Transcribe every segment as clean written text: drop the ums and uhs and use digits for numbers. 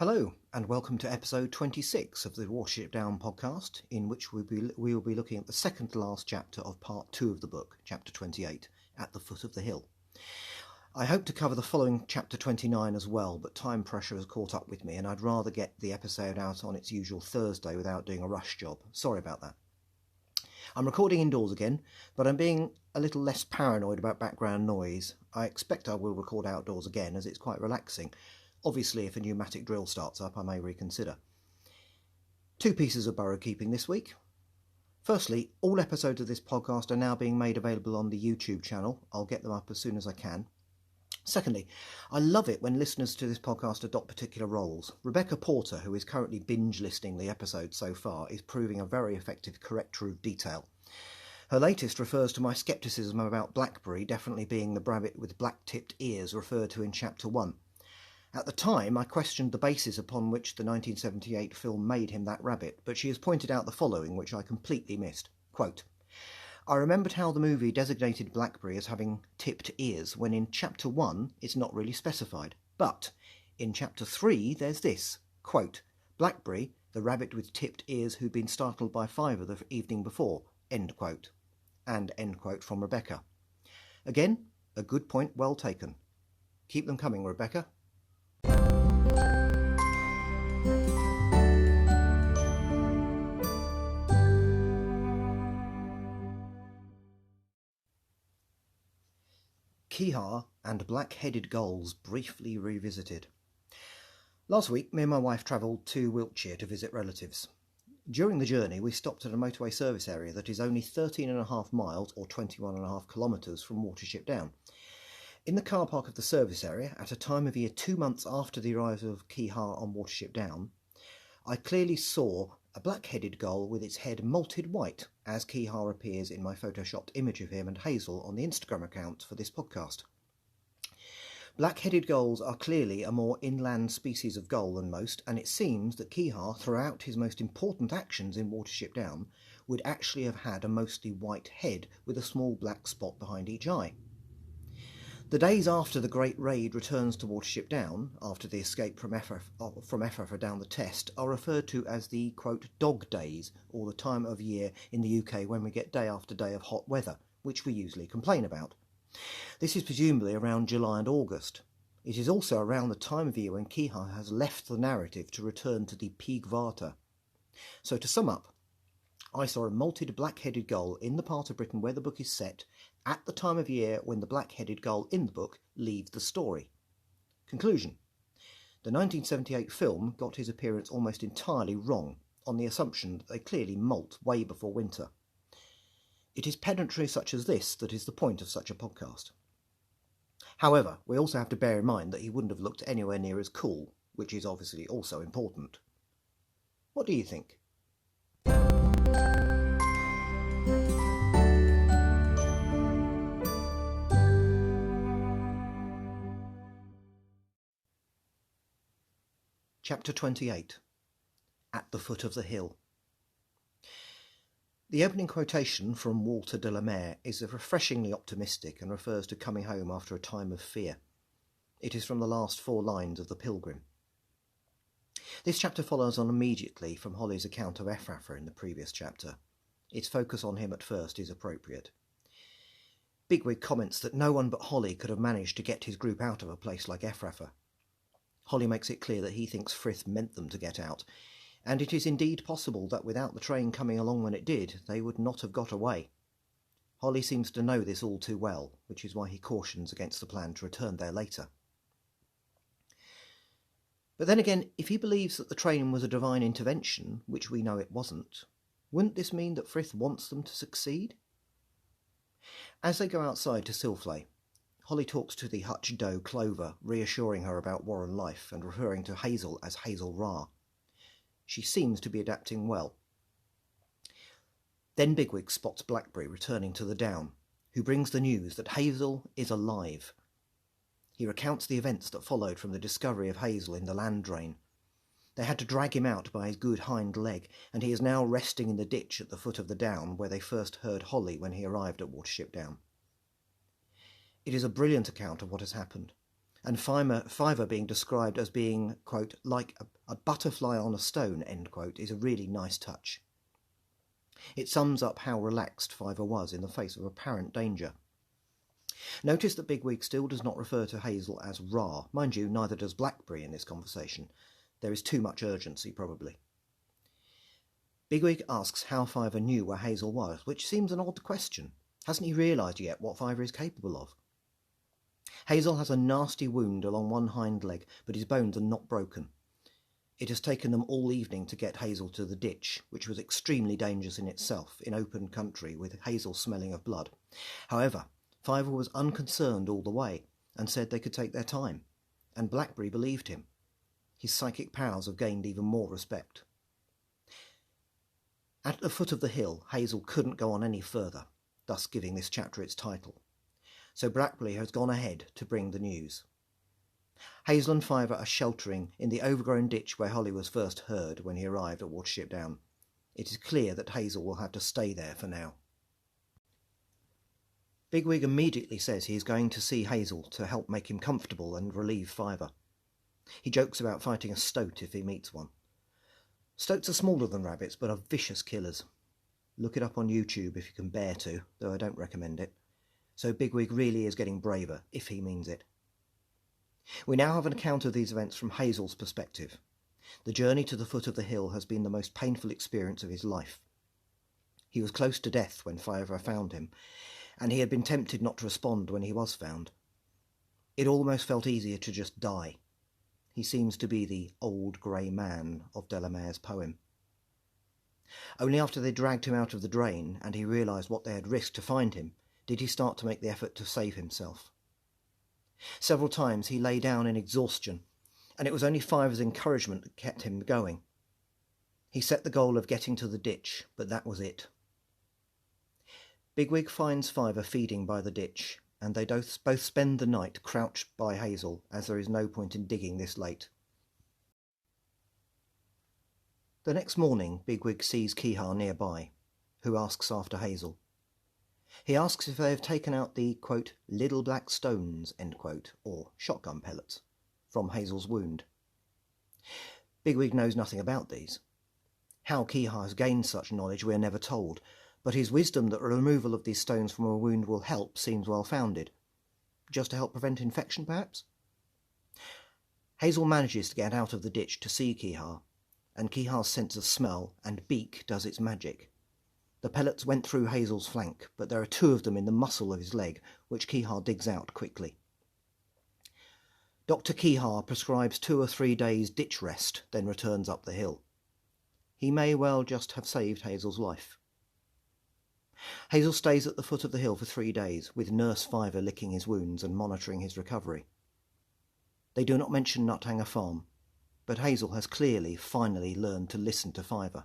Hello, and welcome to episode 26 of the Watership Down podcast, in which we will be looking at the second to last chapter of part 2 of the book, chapter 28, At the Foot of the Hill. I hope to cover the following chapter 29 as well, but time pressure has caught up with me, and I'd rather get the episode out on its usual Thursday without doing a rush job. Sorry about that. I'm recording indoors again, but I'm being a little less paranoid about background noise. I expect I will record outdoors again, as it's quite relaxing. Obviously, if a pneumatic drill starts up, I may reconsider. 2 pieces of burrow keeping this week. Firstly, all episodes of this podcast are now being made available on the YouTube channel. I'll get them up as soon as I can. Secondly, I love it when listeners to this podcast adopt particular roles. Rebecca Porter, who is currently binge listening the episodes so far, is proving a very effective corrector of detail. Her latest refers to my skepticism about Blackberry definitely being the rabbit with black-tipped ears referred to in Chapter 1. At the time, I questioned the basis upon which the 1978 film made him that rabbit, but she has pointed out the following, which I completely missed. Quote, I remembered how the movie designated Blackberry as having tipped ears, when in Chapter 1 it's not really specified. But in Chapter 3 there's this, quote, Blackberry, the rabbit with tipped ears who'd been startled by Fiver the evening before, end quote. And end quote from Rebecca. Again, a good point well taken. Keep them coming, Rebecca. Kehaar and Black Headed gulls briefly revisited. Last week, me and my wife travelled to Wiltshire to visit relatives. During the journey, we stopped at a motorway service area that is only 13.5 miles or 21.5 kilometres from Watership Down. In the car park of the service area, at a time of year 2 months after the arrival of Kehaar on Watership Down, I clearly saw a black-headed gull with its head moulted white, as Kehaar appears in my photoshopped image of him and Hazel on the Instagram account for this podcast. Black-headed gulls are clearly a more inland species of gull than most, and it seems that Kehaar, throughout his most important actions in Watership Down, would actually have had a mostly white head with a small black spot behind each eye. The days after the Great Raid returns to Watership Down, after the escape from Efrafa down the Test, are referred to as the, quote, dog days, or the time of year in the UK when we get day after day of hot weather, which we usually complain about. This is presumably around July and August. It is also around the time of year when Kehaar has left the narrative to return to the Pigvata. So to sum up, I saw a moulted black-headed gull in the part of Britain where the book is set, at the time of year when the black-headed gull in the book leaves the story. Conclusion. The 1978 film got his appearance almost entirely wrong, on the assumption that they clearly molt way before winter. It is pedantry such as this that is the point of such a podcast. However, we also have to bear in mind that he wouldn't have looked anywhere near as cool, which is obviously also important. What do you think? Chapter 28. At the Foot of the Hill. The opening quotation from Walter de la Mare is refreshingly optimistic and refers to coming home after a time of fear. It is from the last 4 lines of The Pilgrim. This chapter follows on immediately from Holly's account of Efrafa in the previous chapter. Its focus on him at first is appropriate. Bigwig comments that no one but Holly could have managed to get his group out of a place like Efrafa. Holly makes it clear that he thinks Frith meant them to get out, and it is indeed possible that without the train coming along when it did, they would not have got away. Holly seems to know this all too well, which is why he cautions against the plan to return there later. But then again, if he believes that the train was a divine intervention, which we know it wasn't, wouldn't this mean that Frith wants them to succeed? As they go outside to Silverweed, Holly talks to the hutch doe Clover, reassuring her about Warren life and referring to Hazel as Hazel Ra. She seems to be adapting well. Then Bigwig spots Blackberry returning to the down, who brings the news that Hazel is alive. He recounts the events that followed from the discovery of Hazel in the land drain. They had to drag him out by his good hind leg, and he is now resting in the ditch at the foot of the down where they first heard Holly when he arrived at Watership Down. It is a brilliant account of what has happened, and Fiver being described as being, quote, like a butterfly on a stone, end quote, is a really nice touch. It sums up how relaxed Fiver was in the face of apparent danger. Notice that Bigwig still does not refer to Hazel as Ra. Mind you, neither does Blackberry in this conversation. There is too much urgency, probably. Bigwig asks how Fiver knew where Hazel was, which seems an odd question. Hasn't he realised yet what Fiver is capable of? Hazel has a nasty wound along one hind leg, but his bones are not broken. It has taken them all evening to get Hazel to the ditch, which was extremely dangerous in itself, in open country, with Hazel smelling of blood. However, Fiver was unconcerned all the way, and said they could take their time, and Blackberry believed him. His psychic powers have gained even more respect. At the foot of the hill, Hazel couldn't go on any further, thus giving this chapter its title. So Blackberry has gone ahead to bring the news. Hazel and Fiver are sheltering in the overgrown ditch where Holly was first heard when he arrived at Watership Down. It is clear that Hazel will have to stay there for now. Bigwig immediately says he is going to see Hazel to help make him comfortable and relieve Fiver. He jokes about fighting a stoat if he meets one. Stoats are smaller than rabbits, but are vicious killers. Look it up on YouTube if you can bear to, though I don't recommend it. So Bigwig really is getting braver, if he means it. We now have an account of these events from Hazel's perspective. The journey to the foot of the hill has been the most painful experience of his life. He was close to death when Fiver found him, and he had been tempted not to respond when he was found. It almost felt easier to just die. He seems to be the old grey man of Delamere's poem. Only after they dragged him out of the drain, and he realised what they had risked to find him, did he start to make the effort to save himself. Several times he lay down in exhaustion, and it was only Fiver's encouragement that kept him going. He set the goal of getting to the ditch, but that was it. Bigwig finds Fiver feeding by the ditch, and they both spend the night crouched by Hazel, as there is no point in digging this late. The next morning, Bigwig sees Kehaar nearby, who asks after Hazel. He asks if they have taken out the, quote, little black stones, end quote, or shotgun pellets, from Hazel's wound. Bigwig knows nothing about these. How Kehaar has gained such knowledge we are never told, but his wisdom that removal of these stones from a wound will help seems well founded. Just to help prevent infection, perhaps? Hazel manages to get out of the ditch to see Kehaar, and Kehaar's sense of smell and beak does its magic. The pellets went through Hazel's flank, but there are 2 of them in the muscle of his leg, which Kehaar digs out quickly. Dr. Kehaar prescribes 2 or 3 days' ditch rest, then returns up the hill. He may well just have saved Hazel's life. Hazel stays at the foot of the hill for 3 days, with Nurse Fiver licking his wounds and monitoring his recovery. They do not mention Nuthanger Farm, but Hazel has clearly, finally learned to listen to Fiver.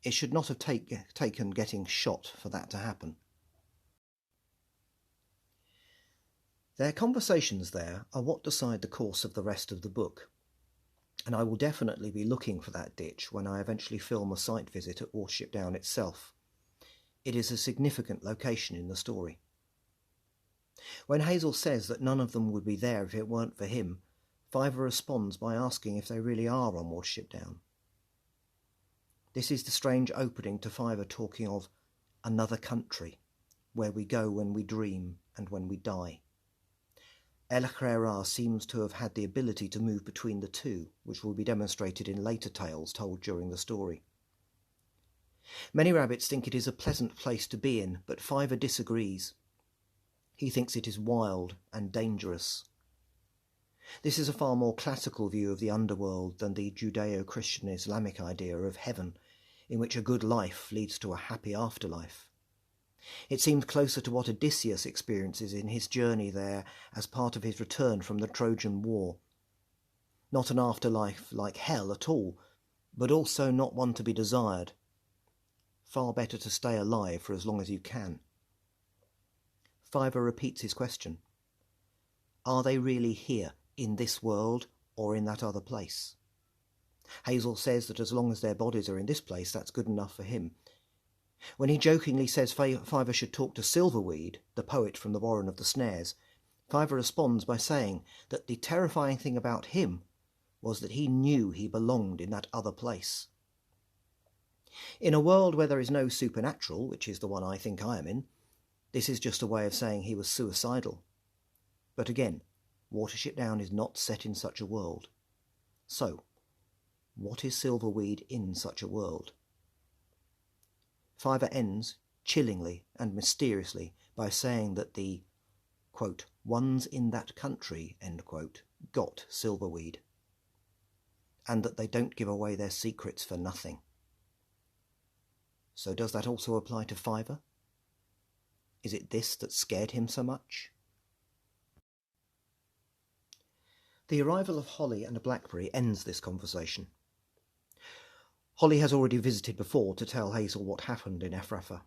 It should not have taken getting shot for that to happen. Their conversations there are what decide the course of the rest of the book, and I will definitely be looking for that ditch when I eventually film a site visit at Watership Down itself. It is a significant location in the story. When Hazel says that none of them would be there if it weren't for him, Fiver responds by asking if they really are on Watership Down. This is the strange opening to Fiver talking of another country, where we go when we dream and when we die. El-Akhira seems to have had the ability to move between the two, which will be demonstrated in later tales told during the story. Many rabbits think it is a pleasant place to be in, but Fiver disagrees. He thinks it is wild and dangerous. This is a far more classical view of the underworld than the Judeo-Christian-Islamic idea of heaven, in which a good life leads to a happy afterlife. It seems closer to what Odysseus experiences in his journey there as part of his return from the Trojan War. Not an afterlife like hell at all, but also not one to be desired. Far better to stay alive for as long as you can. Fiver repeats his question. Are they really here, in this world, or in that other place? Hazel says that as long as their bodies are in this place, that's good enough for him. When he jokingly says Fiver should talk to Silverweed, the poet from the Warren of the Snares, Fiver responds by saying that the terrifying thing about him was that he knew he belonged in that other place. In a world where there is no supernatural, which is the one I think I am in, this is just a way of saying he was suicidal. But again, Watership Down is not set in such a world. So, what is Silverweed in such a world? Fiver ends, chillingly and mysteriously, by saying that the, quote, ones in that country, end quote, got Silverweed, and that they don't give away their secrets for nothing. So does that also apply to Fiver? Is it this that scared him so much? The arrival of Holly and Blackberry ends this conversation. Holly has already visited before to tell Hazel what happened in Efrafa.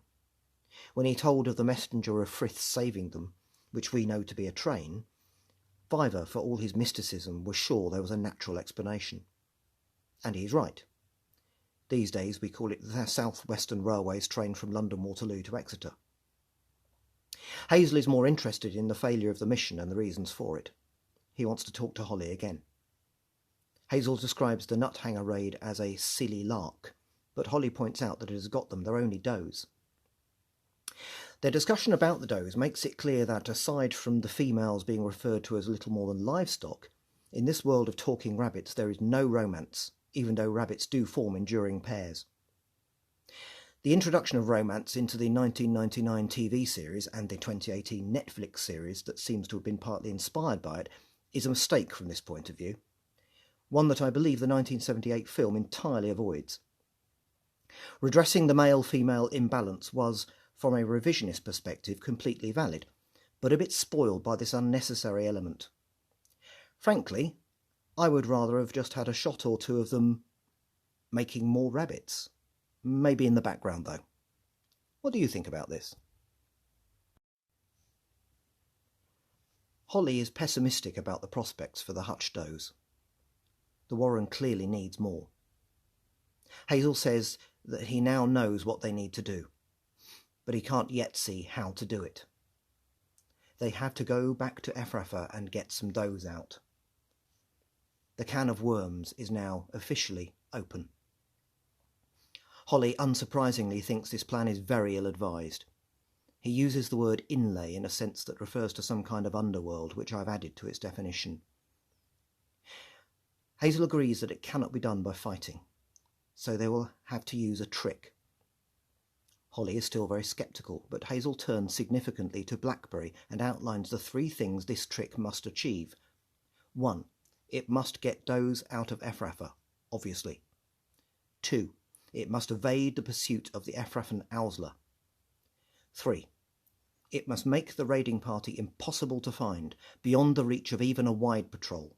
When he told of the messenger of Frith saving them, which we know to be a train, Fiver, for all his mysticism, was sure there was a natural explanation. And he's right. These days we call it the South Western Railway's train from London Waterloo to Exeter. Hazel is more interested in the failure of the mission and the reasons for it. He wants to talk to Holly again. Hazel describes the nut hanger raid as a silly lark, but Holly points out that it has got them their only does. Their discussion about the does makes it clear that, aside from the females being referred to as little more than livestock, in this world of talking rabbits there is no romance, even though rabbits do form enduring pairs. The introduction of romance into the 1999 TV series and the 2018 Netflix series that seems to have been partly inspired by it is a mistake from this point of view, one that I believe the 1978 film entirely avoids. Redressing the male-female imbalance was, from a revisionist perspective, completely valid, but a bit spoiled by this unnecessary element. Frankly, I would rather have just had a shot or two of them making more rabbits. Maybe in the background, though. What do you think about this? Holly is pessimistic about the prospects for the hutch does. The warren clearly needs more. Hazel says that he now knows what they need to do, but he can't yet see how to do it. They have to go back to Efrafa and get some does out. The can of worms is now officially open. Holly, unsurprisingly, thinks this plan is very ill-advised. He uses the word inlay in a sense that refers to some kind of underworld, which I've added to its definition. Hazel agrees that it cannot be done by fighting, so they will have to use a trick. Holly is still very sceptical, but Hazel turns significantly to Blackberry and outlines the 3 things this trick must achieve. 1. It must get does out of Efrafa, obviously. 2. It must evade the pursuit of the Efrafan Owsla. 3. It must make the raiding party impossible to find, beyond the reach of even a wide patrol.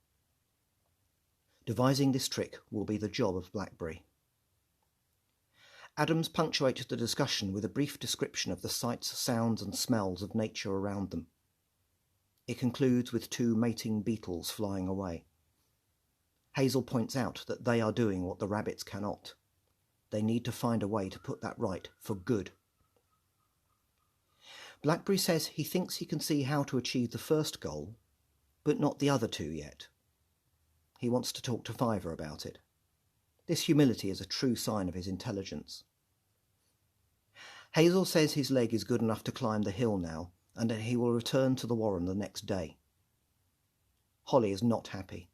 Devising this trick will be the job of Blackberry. Adams punctuates the discussion with a brief description of the sights, sounds and smells of nature around them. It concludes with 2 mating beetles flying away. Hazel points out that they are doing what the rabbits cannot. They need to find a way to put that right for good. Blackberry says he thinks he can see how to achieve the first goal, but not the other 2 yet. He wants to talk to Fiver about it. This humility is a true sign of his intelligence. Hazel says his leg is good enough to climb the hill now, and that he will return to the warren the next day. Holly is not happy.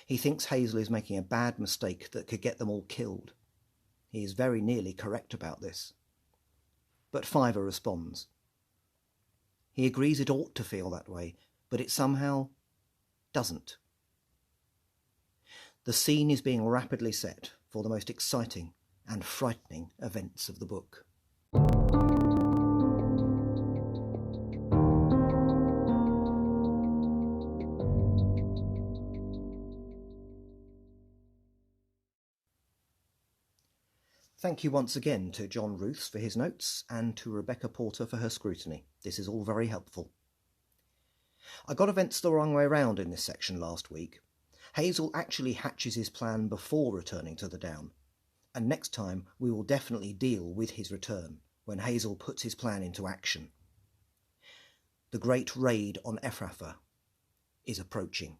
He thinks Hazel is making a bad mistake that could get them all killed. He is very nearly correct about this. But Fiver responds. He agrees it ought to feel that way, but it somehow doesn't. The scene is being rapidly set for the most exciting and frightening events of the book. Thank you once again to John Ruths for his notes and to Rebecca Porter for her scrutiny. This is all very helpful. I got events the wrong way round in this section last week. Hazel actually hatches his plan before returning to the Down, and next time we will definitely deal with his return, when Hazel puts his plan into action. The great raid on Efrafa is approaching.